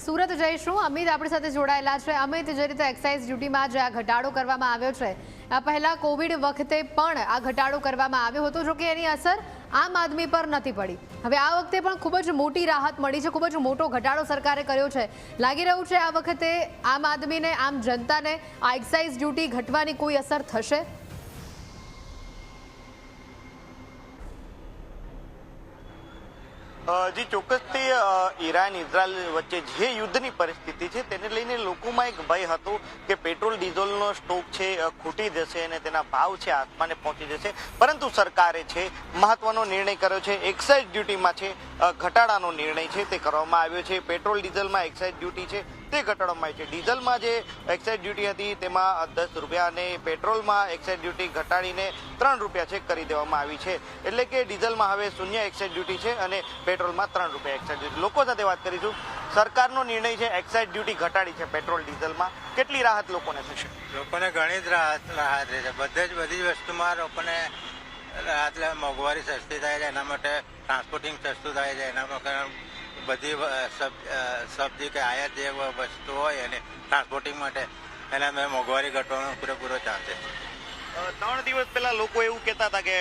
સુરત જઈશું. અમિત આપણી સાથે જોડાયેલા છે. અમિત, જે રીતે એક્સાઇઝ ડ્યુટીમાં જે આ ઘટાડો કરવામાં આવ્યો છે, આ પહેલા કોવિડ વખતે પણ આ ઘટાડો કરવામાં આવ્યો હતો, જો કે એની અસર આમ આદમી પર નથી પડી. હવે આ વખતે પણ ખૂબ જ મોટી રાહત મળી છે, ખૂબ જ મોટો ઘટાડો સરકારે કર્યો છે. લાગી રહ્યું છે આ વખતે આમ આદમીને, આમ જનતાને આ એક્સાઇઝ ડ્યુટી ઘટવાની કોઈ અસર થશે? જે ચોક્કસથી ઈરાન ઇઝરાયલ વચ્ચે જે યુદ્ધની પરિસ્થિતિ છે તેને લઈને લોકોમાં એક ભય હતો કે પેટ્રોલ ડીઝલનો સ્ટોક છે ખૂટી જશે અને તેના ભાવ છે આસમાને પહોંચી જશે. પરંતુ સરકારે છે મહત્વનો નિર્ણય કર્યો છે. એક્સાઇઝ ડ્યુટીમાં છે ઘટાડાનો નિર્ણય છે તે કરવામાં આવ્યો છે. પેટ્રોલ ડીઝલમાં એક્સાઇઝ ડ્યુટી છે તે ઘટાડવામાં આવી છે. ડીઝલમાં જે એક્સાઇઝ ડ્યુટી હતી તેમાં 10 રૂપિયા અને પેટ્રોલમાં એક્સાઇઝ ડ્યુટી ઘટાડીને 3 રૂપિયા છે કરી દેવામાં આવી છે. એટલે કે ડીઝલમાં હવે 0 એક્સાઇઝ ડ્યુટી છે અને પેટ્રોલમાં 3 રૂપિયા એક્સાઇઝ ડ્યુટી. લોકો સાથે વાત કરીશું. સરકારનો નિર્ણય છે એક્સાઇઝ ડ્યુટી ઘટાડી છે પેટ્રોલ ડીઝલમાં, કેટલી રાહત લોકોને થશે? લોકોને ઘણી જ રાહત રહેશે. બધી જ વસ્તુમાં લોકોને રાહત, મોંઘવારી સસ્તી થાય છે, એના માટે ટ્રાન્સપોર્ટિંગ સસ્તું થાય છે, એના માટે બધી સબ્જી કે આયાત જે વસ્તુ હોય એને ટ્રાન્સપોર્ટિંગ માટે એના મોંઘવારી ઘટવાનો પૂરેપૂરો ચાન્સ છે. 3 દિવસ પહેલા લોકો એવું કહેતા હતા કે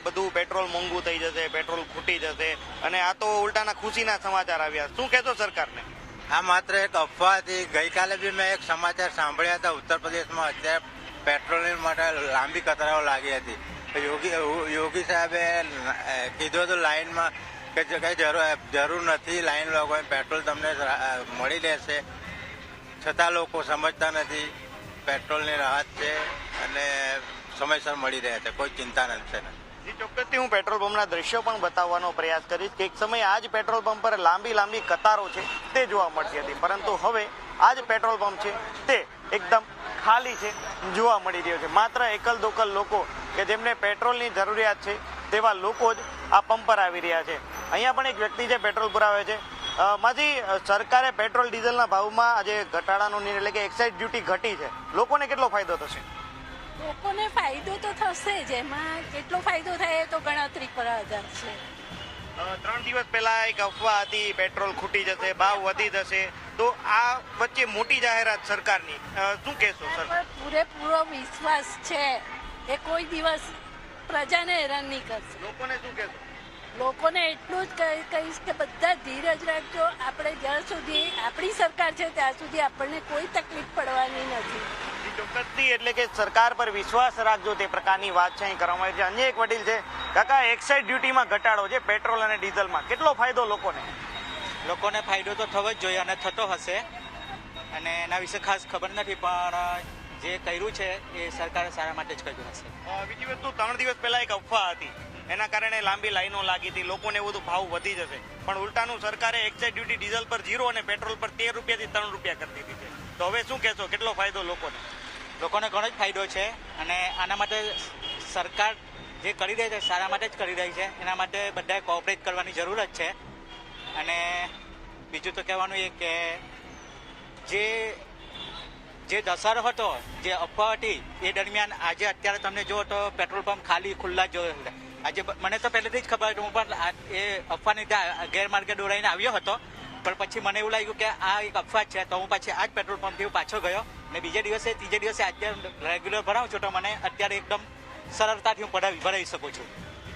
બધું પેટ્રોલ મોંઘું થઈ જશે, પેટ્રોલ ખૂટી જશે, અને આ તો ઉલટાના ખુશીના સમાચાર આવ્યા. શું કહેશો સરકારને? આ માત્ર એક અફવા હતી. ગઈકાલે બી મેં એક સમાચાર સાંભળ્યા હતા. ઉત્તર પ્રદેશમાં અત્યારે પેટ્રોલ માટે લાંબી કતારો લાગી હતી. યોગી સાહેબે કીધું હતું લાઇનમાં કે કઈ જરૂર નથી લાઈન લાગવાની, પેટ્રોલ તમને મળી રહેશે. છતાં લોકો સમજતા નથી. પેટ્રોલની રાહત છે અને સમયસર મળી રહે છે, કોઈ ચિંતા નથી. ચોક્કસથી હું પેટ્રોલ પંપના દ્રશ્યો પણ બતાવવાનો પ્રયાસ કરીશ કે એક સમયે આ જ પેટ્રોલ પંપ પર લાંબી કતારો છે તે જોવા મળતી હતી, પરંતુ હવે આ જ પેટ્રોલ પંપ છે તે એકદમ ખાલી છે જોવા મળી રહ્યો છે. માત્ર એકલ દોકલ લોકો કે જેમને પેટ્રોલની જરૂરિયાત છે તેવા લોકો જ આ પંપ પર આવી રહ્યા છે. અહીંયા પણ એક વ્યક્તિ છે પેટ્રોલ પુરાવે છે. માજી, સરકારે પેટ્રોલ ડીઝલના ભાવમાં આજે ઘટાડાનો નિર્ણય એટલે કે એક્સાઇઝ ડ્યુટી ઘટી છે, લોકોને કેટલો ફાયદો થશે? લોકોને ફાયદો તો થશે જ. એમાં કેટલો ફાયદો થાય તો ગણતરી પર આધાર છે. 3 દિવસ પહેલા એક અફવા હતી પેટ્રોલ ખૂટી જશે, ભાવ વધી જશે, તો આ વચ્ચે મોટી જાહેરાત સરકારની, શું કહેશો સર? પૂરેપૂરો વિશ્વાસ છે એ કોઈ દિવસ પ્રજાને હેરાન નહીં કરશે. લોકોને શું કહેશો? લોકોને એટલું જ કહીશ કે બધા ધીરજ રાખજો. આપણે જ્યાં સુધી આપણી સરકાર છે ત્યાં સુધી આપણને કોઈ તકલીફ પડવાની નથી. ચોક્કસથી, એટલે કે સરકાર પર વિશ્વાસ રાખજો તે પ્રકારની વાત છે અહીં કરવામાં આવી છે. અન્ય એક વડીલ છે. કાકા, એક્સાઇઝ ડ્યુટીમાં ઘટાડો છે પેટ્રોલ અને ડીઝલમાં, કેટલો ફાયદો લોકોને? લોકોને ફાયદો તો થવો જ જોઈએ અને થતો હશે, અને એના વિશે ખાસ ખબર નથી, પણ જે કર્યું છે એ સરકારે સારા માટે જ કર્યું હશે. બીજી વસ્તુ, 3 દિવસ પહેલા એક અફવા હતી, એના કારણે લાંબી લાઈનો લાગી હતી, લોકોને એવું ભાવ વધી જશે, પણ ઉલટાનું સરકારે એક્સાઇઝ ડ્યુટી ડીઝલ પર 0 અને પેટ્રોલ પર 13 રૂપિયાથી 3 રૂપિયા કરી દીધી છે. તો હવે શું કહેશો, કેટલો ફાયદો લોકોને? લોકોને ઘણો જ ફાયદો છે, અને આના માટે સરકાર જે કરી રહી છે સારા માટે જ કરી રહી છે. એના માટે બધાએ કોઓપરેટ કરવાની જરૂરત છે. અને બીજું તો કહેવાનું એ કે જે દશરો હતો, જે અફવા હતી એ દરમિયાન આજે અત્યારે તમને જુઓ તો પેટ્રોલ પંપ ખાલી ખુલ્લા જોયો. આજે મને તો પહેલેથી જ ખબર હતી, હું પણ એ અફવાની ગેરમાર્ગે દોરાઈને આવ્યો હતો, પણ પછી મને એવું લાગ્યું કે આ એક અફવા છે, તો હું પછી આ જ પેટ્રોલ પંપથી પાછો ગયો, અને બીજે દિવસે ત્રીજે દિવસે અત્યારે રેગ્યુલર ભરાવું છું, તો મને અત્યારે એકદમ સરળતાથી હું ભરાવી શકું છું.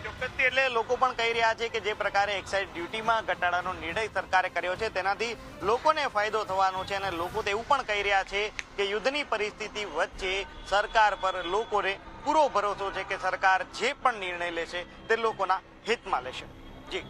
ચોક્કસથી, એટલે લોકો પણ કહી રહ્યા છે કે જે પ્રકારે એક્સાઇઝ ડ્યુટીમાં ઘટાડાનો નિર્ણય સરકારે કર્યો છે તેનાથી લોકોને ફાયદો થવાનો છે, અને લોકો તો એવું પણ કહી રહ્યા છે કે યુદ્ધની પરિસ્થિતિ વચ્ચે સરકાર પર લોકોને પૂરો ભરોસો છે કે સરકાર જે પણ નિર્ણય લેશે તે લોકોના હિતમાં લેશે. જી.